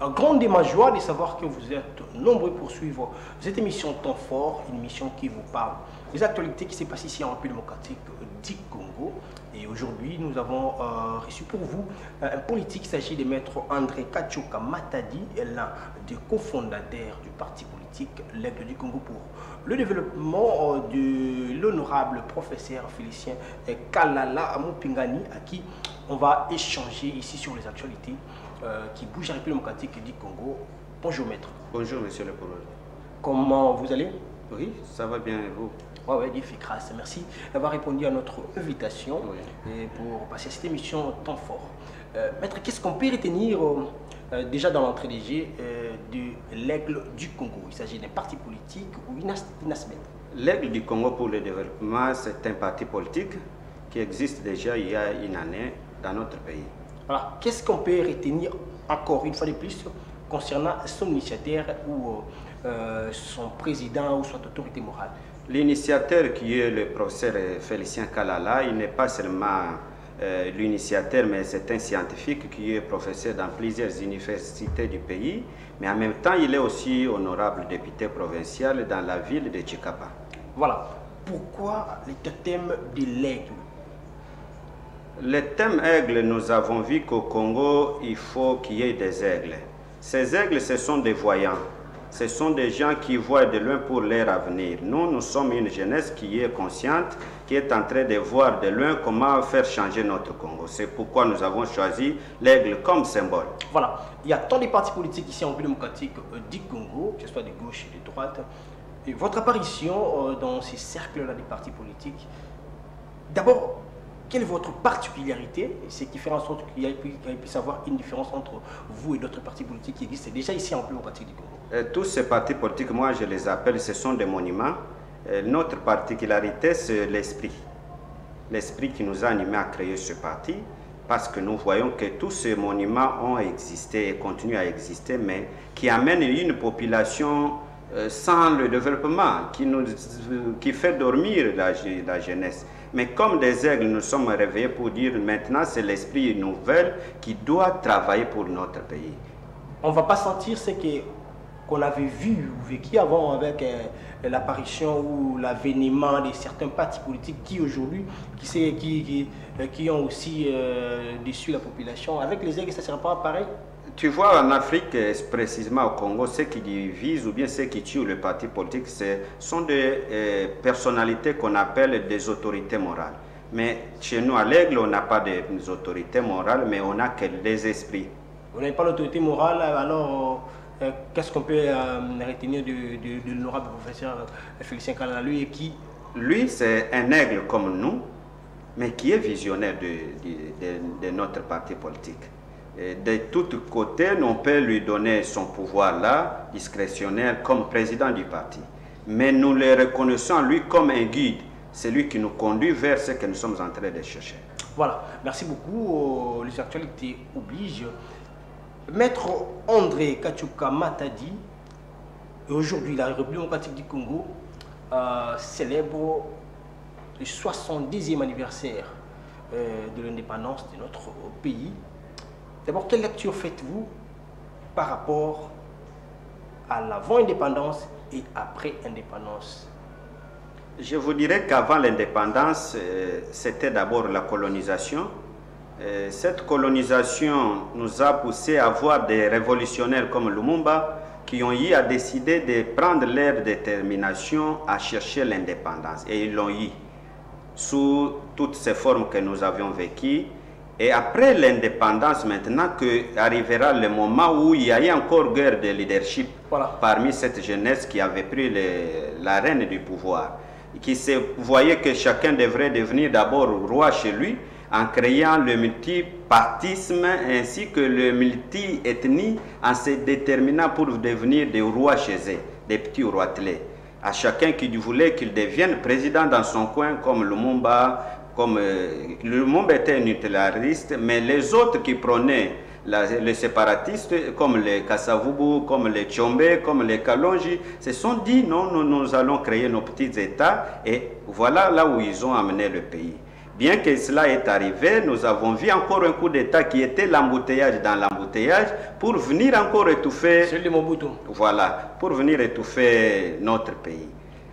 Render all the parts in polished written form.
grande est ma joie de savoir que vous êtes nombreux pour suivre cette émission Temps Fort, une émission qui vous parle des actualités qui s'est passées ici en République démocratique du Congo. Et aujourd'hui, nous avons reçu pour vous un politique. Il s'agit de Maître André Kachouka Matadi, l'un des cofondateurs du parti politique L'Aigle du Congo pour le développement de l'honorable professeur Félicien Kalala Mopingani, à qui on va échanger ici sur les actualités qui bougent en République démocratique du Congo. Bonjour maître. Bonjour monsieur le Polo. Comment vous allez? Oui, ça va bien et vous? Oui, Dieu fait grâce. Merci d'avoir répondu à notre invitation et pour passer cette émission Temps Fort. Maître, qu'est-ce qu'on peut retenir déjà dans l'entrée des jeux de l'Aigle du Congo? Il s'agit d'un parti politique ou une ASMED? L'Aigle du Congo pour le développement, c'est un parti politique qui existe déjà il y a une année dans notre pays. Voilà. Qu'est-ce qu'on peut retenir encore une fois de plus concernant son initiateur ou son président ou son autorité morale? L'initiateur qui est le professeur Félicien Kalala, il n'est pas seulement l'initiateur, mais c'est un scientifique qui est professeur dans plusieurs universités du pays, mais en même temps, il est aussi honorable député provincial dans la ville de Tchikapa. Voilà. Pourquoi le thème de l'aigle? Le thème aigle, nous avons vu qu'au Congo, il faut qu'il y ait des aigles. Ces aigles, ce sont des voyants. Ce sont des gens qui voient de loin pour leur avenir. Nous sommes une jeunesse qui est consciente, qui est en train de voir de loin comment faire changer notre Congo. C'est pourquoi nous avons choisi l'aigle comme symbole. Voilà. Il y a tant de partis politiques ici en République démocratique du Congo, que ce soit de gauche et de droite. Et votre apparition dans ces cercles-là des partis politiques, d'abord, quelle est votre particularité? C'est qui fait en sorte qu'il puisse y avoir une différence entre vous et d'autres partis politiques qui existent déjà ici en République démocratique du Congo? Tous ces partis politiques, moi je les appelle, ce sont des monuments. Notre particularité, c'est l'esprit. L'esprit qui nous a animés à créer ce parti, parce que nous voyons que tous ces monuments ont existé et continuent à exister, mais qui amènent une population sans le développement, qui fait dormir la jeunesse. Mais comme des aigles, nous sommes réveillés pour dire maintenant c'est l'esprit nouvel qui doit travailler pour notre pays. On ne va pas sentir ce qu'on avait vu ou vécu avant avec l'apparition ou l'avènement de certains partis politiques qui aujourd'hui, qui ont aussi déçu la population. Avec les aigles, ça ne sera pas pareil? Tu vois, en Afrique, précisément au Congo, ceux qui divisent ou bien ceux qui tuent le parti politique, sont des personnalités qu'on appelle des autorités morales. Mais chez nous, à l'Aigle, on n'a pas des autorités morales, mais on a que des esprits. Vous n'avez pas l'autorité morale, alors qu'est-ce qu'on peut retenir de l'honorable professeur Félicien Kalala, lui et qui? Lui, c'est un aigle comme nous, mais qui est visionnaire de notre parti politique. De tous côtés, on peut lui donner son pouvoir là, discrétionnaire, comme président du parti. Mais nous le reconnaissons lui comme un guide. C'est lui qui nous conduit vers ce que nous sommes en train de chercher. Voilà, merci beaucoup. Les actualités obligent. Maître André Kachouka Matadi, aujourd'hui la République démocratique du Congo célèbre le 70e anniversaire de l'indépendance de notre pays. D'abord, quelle lecture faites-vous par rapport à l'avant-indépendance et après indépendance? Je vous dirais qu'avant l'indépendance, c'était d'abord la colonisation. Cette colonisation nous a poussé à voir des révolutionnaires comme Lumumba qui ont eu à décider de prendre leur détermination à chercher l'indépendance. Et ils l'ont eu sous toutes ces formes que nous avions vécues. Et après l'indépendance, maintenant arrivera le moment où il y a eu encore guerre de leadership parmi cette jeunesse qui avait pris la reine du pouvoir, qui se voyait que chacun devrait devenir d'abord roi chez lui en créant le multipartisme ainsi que le multi-ethnie en se déterminant pour devenir des rois chez eux, des petits roitelets. À chacun qui voulait qu'il devienne président dans son coin comme Lumumba, Lumumba était un utilitariste, mais les autres qui prenaient les séparatistes, comme les Kassavubu, comme les Tchombe, comme les Kalonji, se sont dit non, nous allons créer nos petits États, et voilà là où ils ont amené le pays. Bien que cela est arrivé, nous avons vu encore un coup d'État qui était l'embouteillage dans l'embouteillage pour venir encore étouffer... C'est le Mobutu. Voilà, pour venir étouffer notre pays.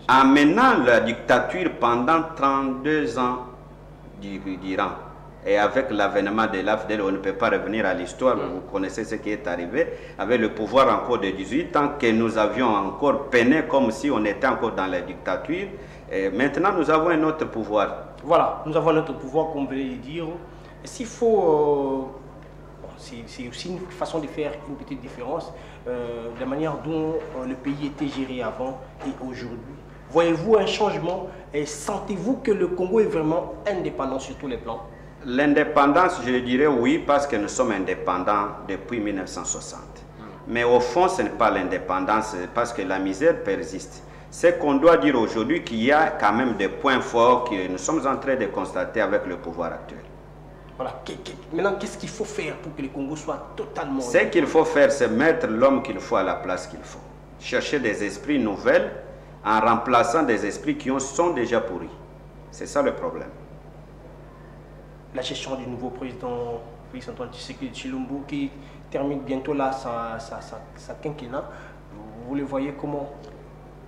En menant la dictature pendant 32 ans d'Iran, et avec l'avènement de l'AFDEL, on ne peut pas revenir à l'histoire, vous connaissez ce qui est arrivé, avec le pouvoir encore de 18 ans, que nous avions encore peiné comme si on était encore dans la dictature. Et maintenant, nous avons un autre pouvoir. Voilà, nous avons notre pouvoir, comme vous venez de dire. S'il faut... c'est aussi une façon de faire une petite différence, de la manière dont le pays était géré avant et aujourd'hui. Voyez-vous un changement et sentez-vous que le Congo est vraiment indépendant sur tous les plans? L'indépendance, je dirais oui, parce que nous sommes indépendants depuis 1960. Mais au fond, ce n'est pas l'indépendance, parce que la misère persiste. C'est qu'on doit dire aujourd'hui qu'il y a quand même des points forts que nous sommes en train de constater avec le pouvoir actuel. Voilà. Maintenant, qu'est-ce qu'il faut faire pour que le Congo soit totalement... Ce qu'il faut faire, c'est mettre l'homme qu'il faut à la place qu'il faut. Chercher des esprits nouvels en remplaçant des esprits qui sont déjà pourris. C'est ça le problème. La gestion du nouveau président Félix Antoine Tshisekedi Tshilombo qui termine bientôt là sa quinquennat, vous le voyez comment?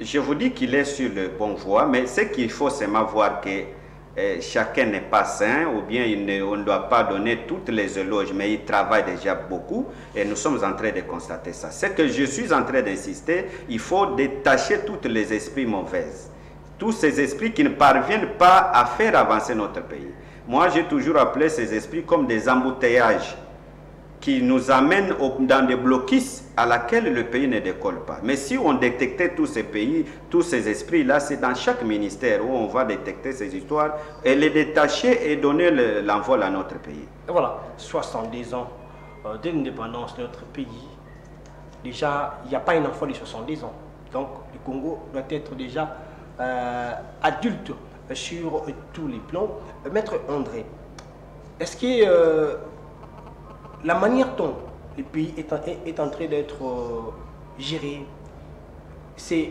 Je vous dis qu'il est sur le bon voie, mais ce qu'il faut, c'est voir que chacun n'est pas sain, ou bien on ne doit pas donner toutes les éloges, mais il travaille déjà beaucoup, et nous sommes en train de constater ça. Ce que je suis en train d'insister, il faut détacher tous les esprits mauvais, tous ces esprits qui ne parviennent pas à faire avancer notre pays. Moi, j'ai toujours appelé ces esprits comme des embouteillages qui nous amènent dans des blocus à laquelle le pays ne décolle pas. Mais si on détectait tous ces pays, tous ces esprits-là, c'est dans chaque ministère où on va détecter ces histoires et les détacher et donner l'envol à notre pays. Et voilà, 70 ans de l'indépendance de notre pays. Déjà, il n'y a pas un enfant de 70 ans. Donc, le Congo doit être déjà adulte sur tous les plans. Maître André, est-ce que la manière dont le pays est en train d'être géré, c'est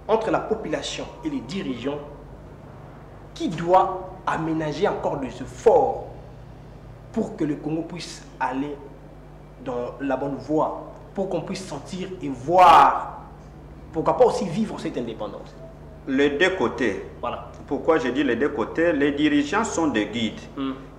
entre la population et les dirigeants qui doit aménager encore des efforts pour que le Congo puisse aller dans la bonne voie, pour qu'on puisse sentir et voir, pourquoi pas aussi vivre cette indépendance? Les deux côtés. Voilà. Pourquoi je dis les deux côtés? Les dirigeants sont des guides.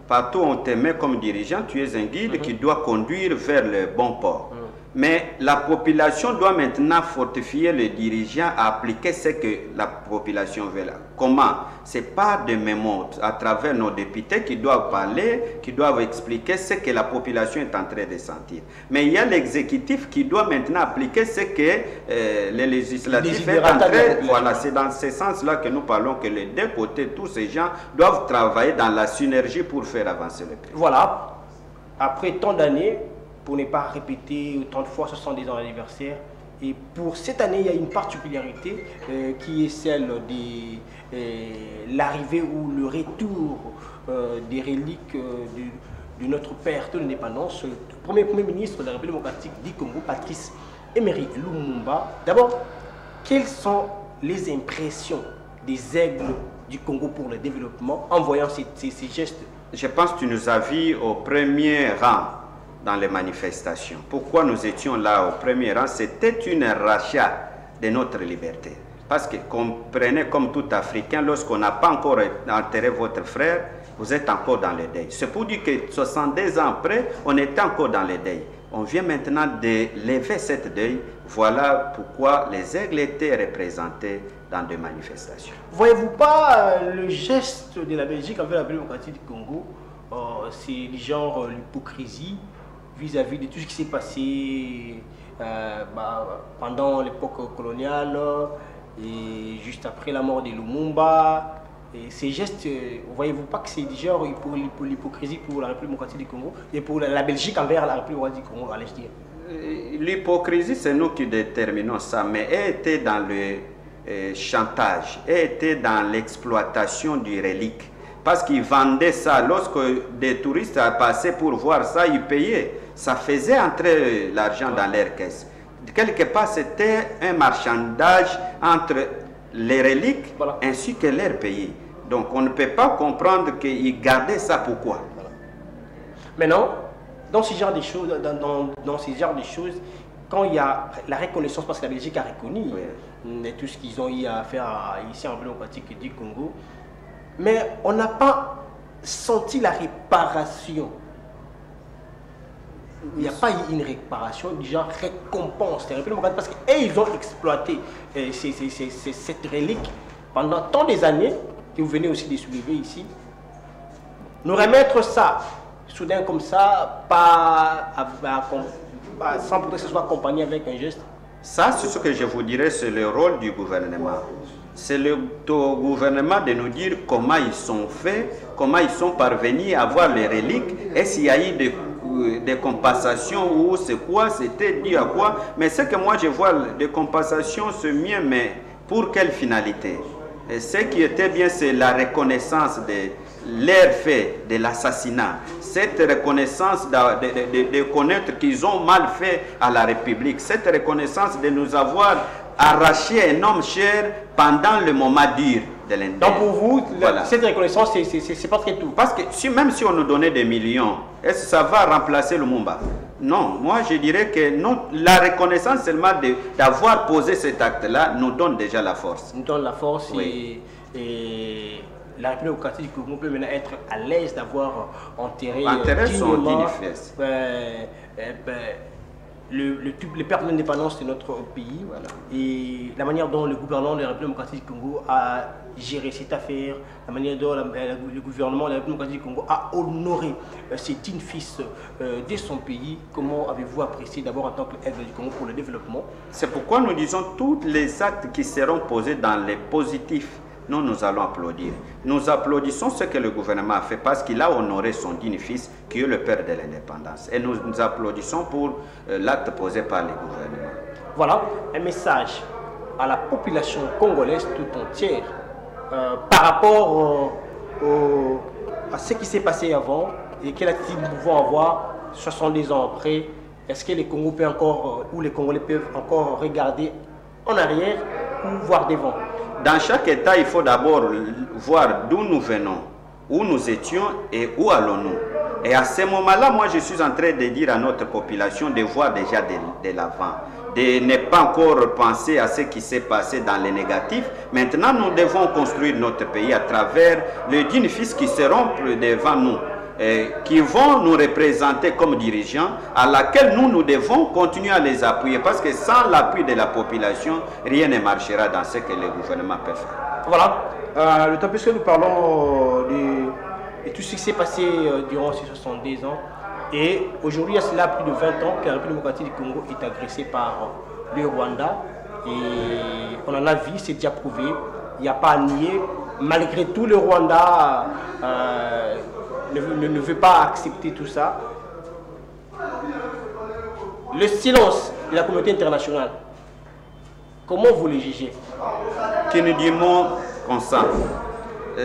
Partout on te met comme dirigeant, tu es un guide qui doit conduire vers le bon port. Mais la population doit maintenant fortifier les dirigeants à appliquer ce que la population veut. Comment? Ce n'est pas de mémoire à travers nos députés qui doivent parler, qui doivent expliquer ce que la population est en train de sentir. Mais il y a l'exécutif qui doit maintenant appliquer ce que les législatifs sont en train. Voilà, c'est dans ce sens-là que nous parlons que les deux côtés, tous ces gens doivent travailler dans la synergie pour faire avancer le pays. Voilà, après tant d'années, pour ne pas répéter autant de fois 70 ans d'anniversaire. Et pour cette année, il y a une particularité qui est celle de l'arrivée ou le retour des reliques de notre père de l'indépendance, le premier ministre de la République démocratique du Congo, Patrice Emery Lumumba. D'abord, quelles sont les impressions des aigles du Congo pour le développement en voyant ces gestes? Je pense que tu nous as vus au premier rang dans les manifestations. Pourquoi nous étions là au premier rang? C'était une rachat de notre liberté. Parce que comprenez comme tout Africain, lorsqu'on n'a pas encore enterré votre frère, vous êtes encore dans le deuil. C'est pour dire que 62 ans après, on est encore dans le deuil. On vient maintenant de lever cette deuil. Voilà pourquoi les aigles étaient représentés dans des manifestations. Voyez-vous pas le geste de la Belgique envers la République démocratique du Congo? C'est du genre l'hypocrisie vis-à-vis de tout ce qui s'est passé pendant l'époque coloniale et juste après la mort de Lumumba. Et ces gestes, voyez-vous pas que c'est du genre pour l'hypocrisie pour la République démocratique du Congo et pour la Belgique envers la République démocratique du Congo, allez-je dire? L'hypocrisie, c'est nous qui déterminons ça, mais elle était dans le chantage, elle était dans l'exploitation du relique. Parce qu'ils vendaient ça, lorsque des touristes passaient pour voir ça, ils payaient. Ça faisait entrer l'argent dans leur caisse. Quelque part, c'était un marchandage entre les reliques ainsi que leur pays. Donc on ne peut pas comprendre qu'ils gardaient ça pourquoi. Voilà. Maintenant, dans ce genre de choses, dans ce genre de choses, quand il y a la reconnaissance, parce que la Belgique a reconnu tout ce qu'ils ont eu à faire ici en République démocratique du Congo, mais on n'a pas senti la réparation. Il n'y a pas eu une réparation, du genre récompense. Parce qu'ils ont exploité cette relique pendant tant des années, que vous venez aussi de soulever ici. Nous remettre ça, soudain comme ça, sans pour que ce soit accompagné avec un geste. Ça, c'est ce que je vous dirais, c'est le rôle du gouvernement. C'est le gouvernement de nous dire comment ils sont faits, comment ils sont parvenus à avoir les reliques, est-ce qu'il y a eu des compensations ou c'est quoi, c'était dû à quoi. Mais ce que moi je vois, des compensations, c'est mieux, mais pour quelle finalité? Et ce qui était bien, c'est la reconnaissance de leur fait de l'assassinat. Cette reconnaissance de connaître qu'ils ont mal fait à la République. Cette reconnaissance de nous avoir arraché un homme cher pendant le moment dur de l'indépendance. Donc pour vous, voilà, cette reconnaissance, c'est pas très tout. Parce que même si on nous donnait des millions, est-ce que ça va remplacer le Lumumba? Non, moi je dirais que la reconnaissance seulement d'avoir posé cet acte-là nous donne déjà la force. Nous donne la force, oui. Et la République démocratique du Congo peut maintenant être à l'aise d'avoir enterré son digne fils. Les pertes de l'indépendance de notre pays, voilà, et la manière dont le gouvernement de la République démocratique du Congo a géré cette affaire, la manière dont le gouvernement de la République démocratique du Congo a honoré ces dignes fils de son pays. Comment avez-vous apprécié d'abord en tant qu'aide du Congo pour le développement? C'est pourquoi nous disons tous les actes qui seront posés dans les positifs. Nous allons applaudir. Nous applaudissons ce que le gouvernement a fait parce qu'il a honoré son digne fils qui est le père de l'indépendance. Et nous applaudissons pour l'acte posé par le gouvernement. Voilà un message à la population congolaise tout entière par rapport à ce qui s'est passé avant et quelle attitude nous pouvons avoir 70 ans après. Est-ce que les Congos peuvent encore, ou les Congolais peuvent encore regarder en arrière ou voir devant? Dans chaque État, il faut d'abord voir d'où nous venons, où nous étions et où allons-nous. Et à ce moment-là, moi, je suis en train de dire à notre population de voir déjà de l'avant, de ne pas encore penser à ce qui s'est passé dans les négatifs. Maintenant, nous devons construire notre pays à travers les dignes fils qui seront devant nous, qui vont nous représenter comme dirigeants, à laquelle nous devons continuer à les appuyer, parce que sans l'appui de la population, rien ne marchera dans ce que le gouvernement peut faire. Voilà, le temps puisque nous parlons de tout ce qui s'est passé durant ces 70 ans, et aujourd'hui, il y a cela plus de 20 ans que la République démocratique du Congo est agressée par le Rwanda, et on en a vu, c'est déjà prouvé, il n'y a pas à nier. Malgré tout, le Rwanda ne veut pas accepter tout ça. Le silence de la communauté internationale, comment vous le jugez? Que nous disons constant.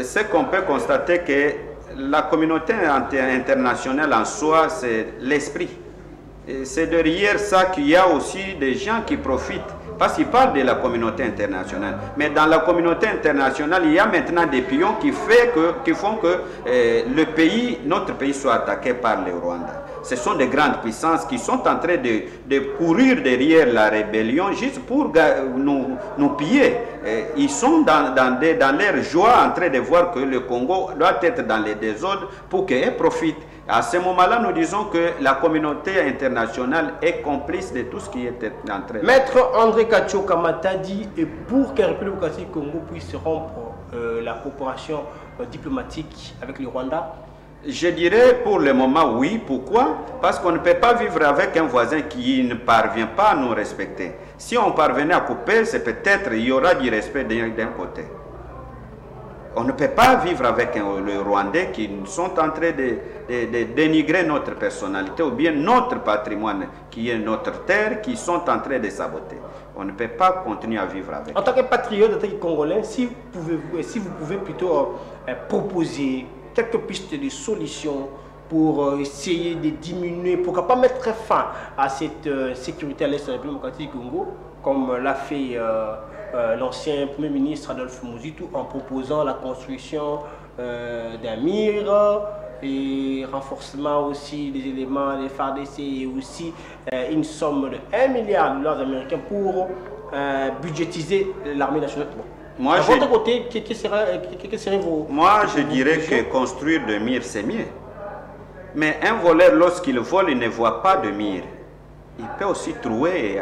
C'est qu'on peut constater que la communauté internationale en soi, c'est l'esprit. C'est derrière ça qu'il y a aussi des gens qui profitent. Parce qu'ils parlent de la communauté internationale. Mais dans la communauté internationale, il y a maintenant des pions qui font que notre pays soit attaqué par le Rwanda. Ce sont des grandes puissances qui sont en train de courir derrière la rébellion juste pour nous piller. Ils sont dans leur joie en train de voir que le Congo doit être dans les désordres pour qu'ils profitent. À ce moment-là, nous disons que la communauté internationale est complice de tout ce qui est en train de... Maître André Katcho Kamata dit, et pour que la République démocratique du Congo puisse rompre la coopération diplomatique avec le Rwanda? Je dirais pour le moment oui. Pourquoi? Parce qu'on ne peut pas vivre avec un voisin qui ne parvient pas à nous respecter. Si on parvenait à couper, c'est peut-être il y aura du respect d'un côté. On ne peut pas vivre avec le Rwandais qui sont en train de dénigrer notre personnalité ou bien notre patrimoine qui est notre terre, qui sont en train de saboter. On ne peut pas continuer à vivre avec. En tant que patriote, en tant que Congolais, si vous pouvez plutôt proposer quelques pistes de solutions pour essayer de diminuer, pourquoi pas mettre fin à cette sécurité à l'Est de la République démocratique du Congo, comme l'a fait l'ancien Premier ministre Adolphe Mouzitou en proposant la construction d'un mur et renforcement aussi des éléments des FARDC et aussi une somme de 1 milliard de dollars américains pour budgétiser l'armée nationale. Bon. Moi, de votre côté, quels seraient vos... Moi, je dirais que construire de murs, c'est mieux. Mais un voleur, lorsqu'il vole, il ne voit pas de mur. Il peut aussi trouver et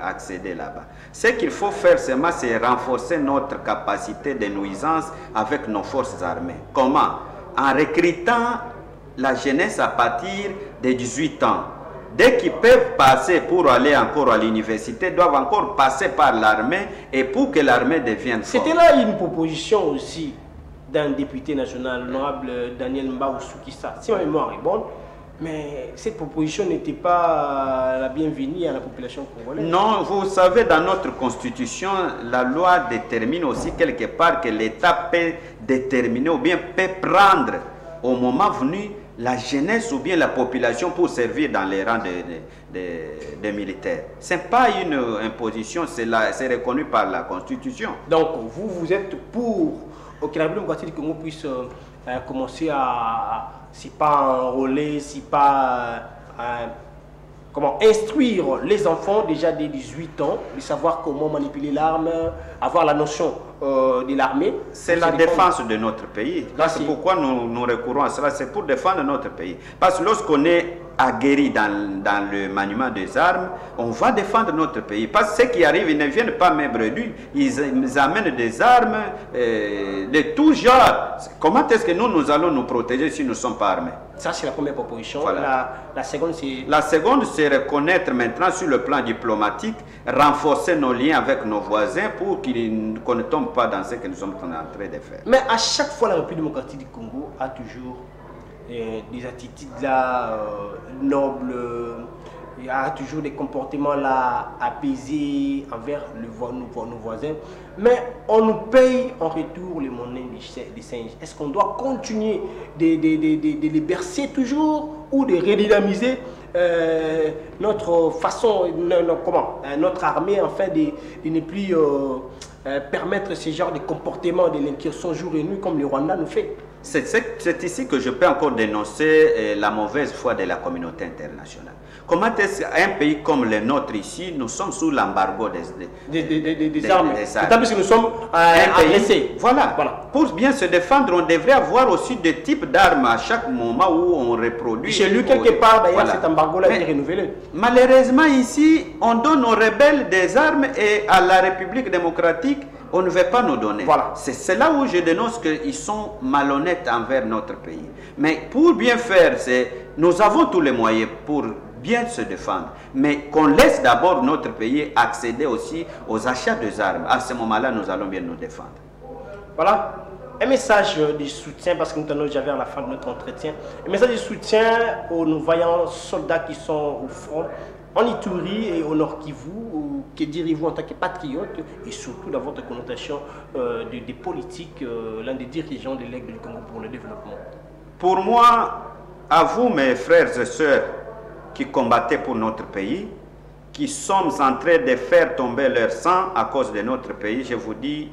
accéder là-bas. Ce qu'il faut faire seulement, c'est renforcer notre capacité de nuisance avec nos forces armées. Comment? En recrutant la jeunesse à partir de 18 ans. Dès qu'ils peuvent passer pour aller encore à l'université, doivent encore passer par l'armée et pour que l'armée devienne forte. C'était là une proposition aussi d'un député national, l'honorable Daniel Mbaousoukissa, si ma mémoire est bonne. Mais cette proposition n'était pas la bienvenue à la population congolaise. Non, vous savez, dans notre constitution, la loi détermine aussi quelque part que l'État peut déterminer ou bien peut prendre au moment venu la jeunesse ou bien la population pour servir dans les rangs des militaires. Ce n'est pas une imposition, c'est reconnu par la constitution. Donc vous êtes pour que la démocratie du Congo puisse commencer à, si pas enrôler, si pas comment instruire les enfants déjà dès 18 ans, de savoir comment manipuler l'arme, avoir la notion de l'armée. C'est la défense de notre pays. C'est pourquoi nous recourons à cela, c'est pour défendre notre pays. Parce que lorsqu'on est aguerri dans le maniement des armes, on va défendre notre pays. Parce que ceux qui arrivent, ils ne viennent pas main bredouille, ils amènent des armes de tout genre. Comment est-ce que nous allons nous protéger si nous ne sommes pas armés? Ça, c'est la première proposition. Voilà. La seconde, c'est... La seconde, c'est reconnaître maintenant sur le plan diplomatique, renforcer nos liens avec nos voisins pour qu'on ne tombe pas dans ce que nous sommes en train de faire. Mais à chaque fois, la République démocratique du Congo a toujours des attitudes là nobles, il y a toujours des comportements là apaisés envers nos voisins, mais on nous paye en retour les monnaies des singes. Est-ce qu'on doit continuer de les bercer toujours ou de redynamiser notre façon, notre armée, afin de ne plus permettre ce genre de comportement de l'incursion jour et nuit comme le Rwanda nous fait? C'est ici que je peux encore dénoncer la mauvaise foi de la communauté internationale. Comment est-ce qu'un pays comme le nôtre ici, nous sommes sous l'embargo des armes, d'autant plus que nous sommes agressés. Voilà. Pour bien se défendre, on devrait avoir aussi des types d'armes à chaque moment où on reproduit. Chez lui, quelque part, d'ailleurs, cet embargo-là est renouvelé. Malheureusement, ici, on donne aux rebelles des armes et à la République démocratique, on ne veut pas nous donner. Voilà. C'est là où je dénonce qu'ils sont malhonnêtes envers notre pays. Mais pour bien faire, nous avons tous les moyens pour bien se défendre. Mais qu'on laisse d'abord notre pays accéder aussi aux achats des armes. À ce moment-là, nous allons bien nous défendre. Voilà. Un message de soutien, parce que nous allons déjà vers la fin de notre entretien. Un message de soutien aux nos vaillants soldats qui sont au front, en Ituri et au Nord Kivu. Que direz-vous en tant que patriote et surtout dans votre connotation des politiques, l'un des dirigeants de l'Aigle du Congo pour le développement? Pour moi, à vous mes frères et sœurs qui combattaient pour notre pays, qui sommes en train de faire tomber leur sang à cause de notre pays, je vous dis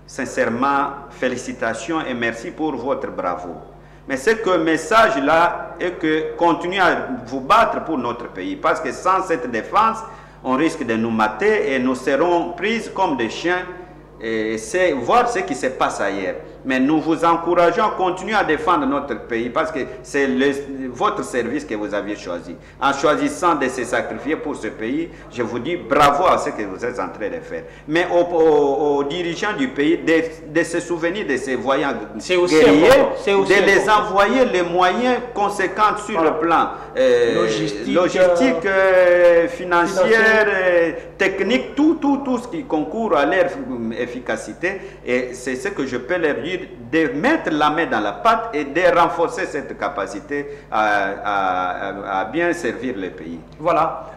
sincèrement félicitations et merci pour votre bravoure. Mais ce message-là est que continuez à vous battre pour notre pays, parce que sans cette défense, on risque de nous mater et nous serons pris comme des chiens. Et c'est voir ce qui se passe ailleurs. Mais nous vous encourageons à continuer à défendre notre pays parce que c'est votre service que vous aviez choisi. En choisissant de se sacrifier pour ce pays, je vous dis bravo à ce que vous êtes en train de faire. Mais aux dirigeants du pays, de se souvenir de ces voyants guerriers, de les envoyer les moyens conséquents sur le plan logistique, financier, technique, tout ce qui concourt à leur efficacité. Et c'est ce que je peux leur dire, de mettre la main dans la pâte et de renforcer cette capacité à bien servir le pays. Voilà,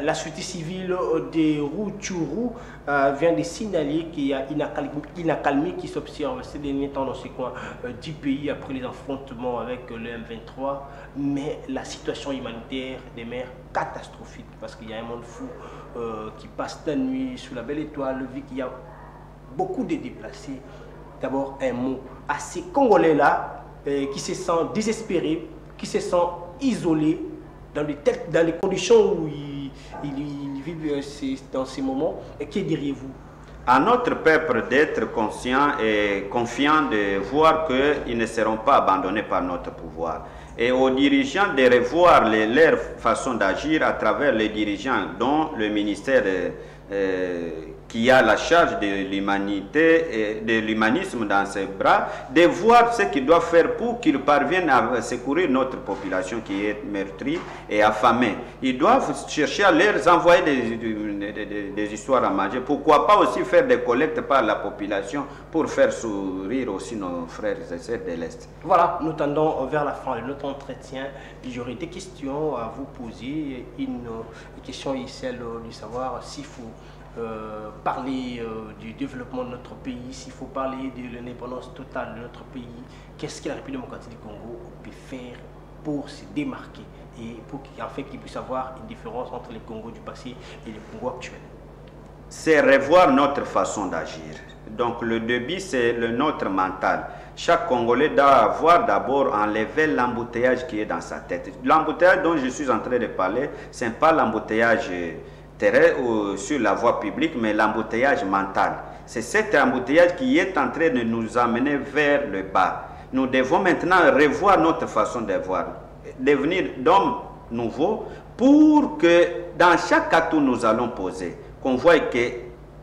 la société civile de Rutshuru vient de signaler qu'il y a une accalmie qui s'observe ces derniers temps dans ces coins du pays après les affrontements avec le M23, mais la situation humanitaire demeure catastrophique parce qu'il y a un monde fou qui passe la nuit sous la belle étoile, vu qu'il y a beaucoup de déplacés. D'abord, un mot à ces Congolais-là qui se sentent désespérés, qui se sentent isolés dans les conditions où ils vivent dans ces moments. Et que diriez-vous? À notre peuple d'être conscient et confiant de voir qu'ils ne seront pas abandonnés par notre pouvoir. Et aux dirigeants de revoir leur façon d'agir à travers les dirigeants, dont le ministère qui a la charge de l'humanité et de l'humanisme dans ses bras, de voir ce qu'ils doivent faire pour qu'ils parviennent à secourir notre population qui est meurtrie et affamée. Ils doivent chercher à leur envoyer des histoires à manger. Pourquoi pas aussi faire des collectes par la population pour faire sourire aussi nos frères et sœurs de l'Est. Voilà, nous tendons vers la fin de notre entretien. J'aurais des questions à vous poser. Une question est celle de savoir s'il faut parler du développement de notre pays, s'il faut parler de l'indépendance totale de notre pays, qu'est-ce que la République démocratique du Congo peut faire pour se démarquer et pour qu'il puisse avoir une différence entre les Congos du passé et les Congos actuels? C'est revoir notre façon d'agir. Donc le début, c'est notre mental. Chaque Congolais doit avoir d'abord enlevé l'embouteillage qui est dans sa tête. L'embouteillage dont je suis en train de parler, ce n'est pas l'embouteillage ou sur la voie publique, mais l'embouteillage mental. C'est cet embouteillage qui est en train de nous amener vers le bas. Nous devons maintenant revoir notre façon de voir, devenir d'hommes nouveaux pour que dans chaque acte où nous allons poser, qu'on voit que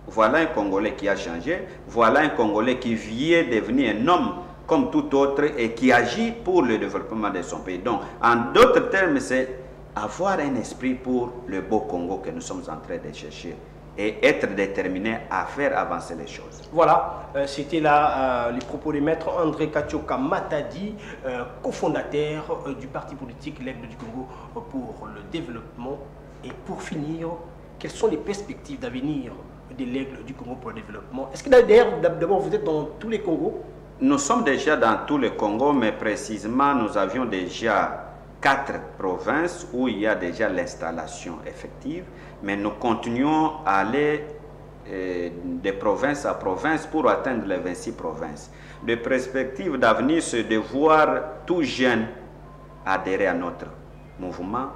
voilà un Congolais qui a changé, voilà un Congolais qui vient devenir un homme comme tout autre et qui agit pour le développement de son pays. Donc, en d'autres termes, c'est avoir un esprit pour le beau Congo que nous sommes en train de chercher et être déterminé à faire avancer les choses. Voilà, c'était là les propos de maître André Katchoka Matadi, cofondateur du parti politique L'Aigle du Congo pour le développement. Et pour finir, quelles sont les perspectives d'avenir de L'Aigle du Congo pour le développement? Est-ce que d'abord vous êtes dans tous les Congos? Nous sommes déjà dans tous les Congos, mais précisément nous avions déjà 4 provinces où il y a déjà l'installation effective, mais nous continuons à aller de province à province pour atteindre les 26 provinces. De perspective d'avenir, c'est de voir tout jeune adhérer à notre mouvement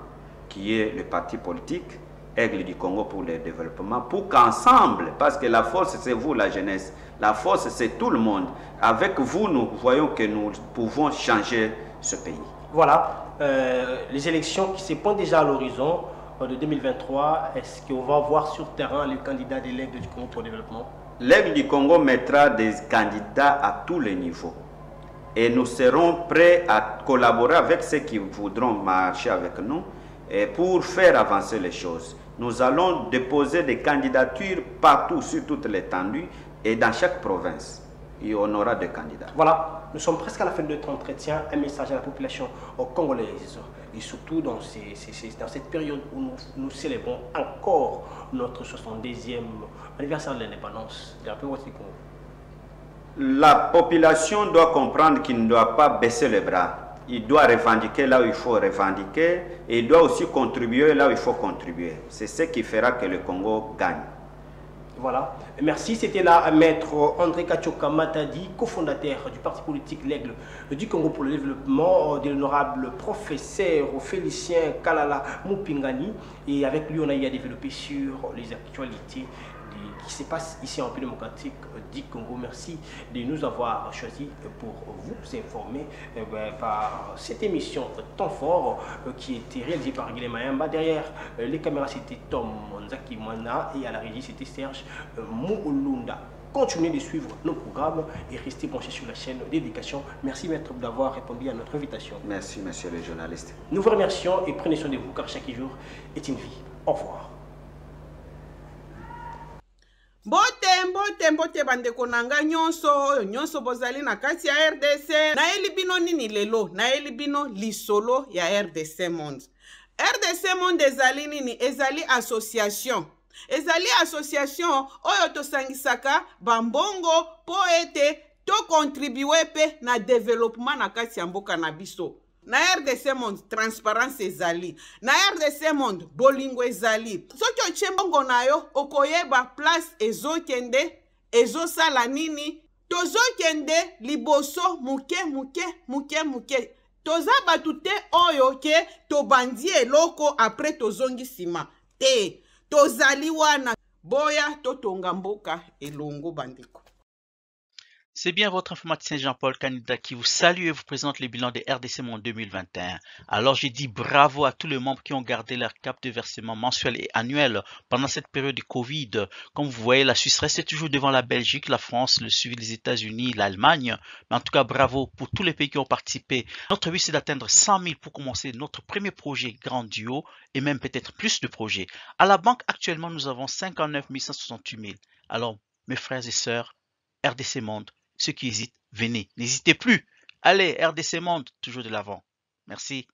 qui est le parti politique Aigle du Congo pour le développement, pour qu'ensemble, parce que la force c'est vous la jeunesse, la force c'est tout le monde, avec vous nous voyons que nous pouvons changer ce pays. Voilà, les élections qui se pointent déjà à l'horizon de 2023, est-ce qu'on va voir sur terrain les candidats de l'Aigle du Congo pour le développement? L'Aigle du Congo mettra des candidats à tous les niveaux. Et nous serons prêts à collaborer avec ceux qui voudront marcher avec nous et pour faire avancer les choses. Nous allons déposer des candidatures partout sur toute l'étendue et dans chaque province. Et on aura des candidats. Voilà, nous sommes presque à la fin de notre entretien. Un message à la population congolaise et surtout dans cette période où nous célébrons encore notre 62e anniversaire de l'indépendance de la République du Congo. La population doit comprendre qu'il ne doit pas baisser les bras. Il doit revendiquer là où il faut revendiquer et il doit aussi contribuer là où il faut contribuer. C'est ce qui fera que le Congo gagne. Voilà. Merci. C'était là maître André Katchoka Matadi, cofondateur du parti politique L'Aigle du Congo pour le développement, de l'honorable professeur Félicien Kalala Mupingani. Et avec lui, on a eu à développer sur les actualités qui se passe ici en République démocratique du Congo. Merci de nous avoir choisi pour vous informer par cette émission Temps Fort qui était réalisée par Guilhem Mayamba. Derrière les caméras, c'était Tom Nzaki Mwana et à la régie, c'était Serge Moulunda. Continuez de suivre nos programmes et restez branchés sur la chaîne d'éducation. Merci maître d'avoir répondu à notre invitation. Merci monsieur le journaliste. Nous vous remercions et prenez soin de vous car chaque jour est une vie. Au revoir. Mbote bandeko nanga nyonso bozali na kati ya RDC nayeli bino nini lelo nayeli bino lisolo ya RDC Monde. RDC Monde ezali nini? Ezali association ezali association oyo tosangisaka bambongo po ete tokontribue pe na développement na kati ya mboka na biso. Na RDC Monde transparence ezali, na RDC Monde bolingo ezali. Soki otie mbongo na yo okoyeba place ezokende, ezosala nini, tozokende liboso muke muke muke muke. Toza batu te oyo ke tobandi eloko apres tozongi nsima te. Tozali wana boya totonga mboka elongo bandeko. C'est bien votre informaticien Jean-Paul Canida qui vous salue et vous présente le bilan de RDC Monde 2021. Alors je dis bravo à tous les membres qui ont gardé leur cap de versement mensuel et annuel pendant cette période de Covid. Comme vous voyez, la Suisse reste toujours devant la Belgique, la France, le suivi des États-Unis, l'Allemagne. Mais en tout cas, bravo pour tous les pays qui ont participé. Notre but, c'est d'atteindre 100 000 pour commencer notre premier projet grandiose et même peut-être plus de projets. À la banque, actuellement, nous avons 59 168 000. Alors, mes frères et sœurs, RDC Monde, ceux qui hésitent, venez. N'hésitez plus. Allez, RDC Monde, toujours de l'avant. Merci.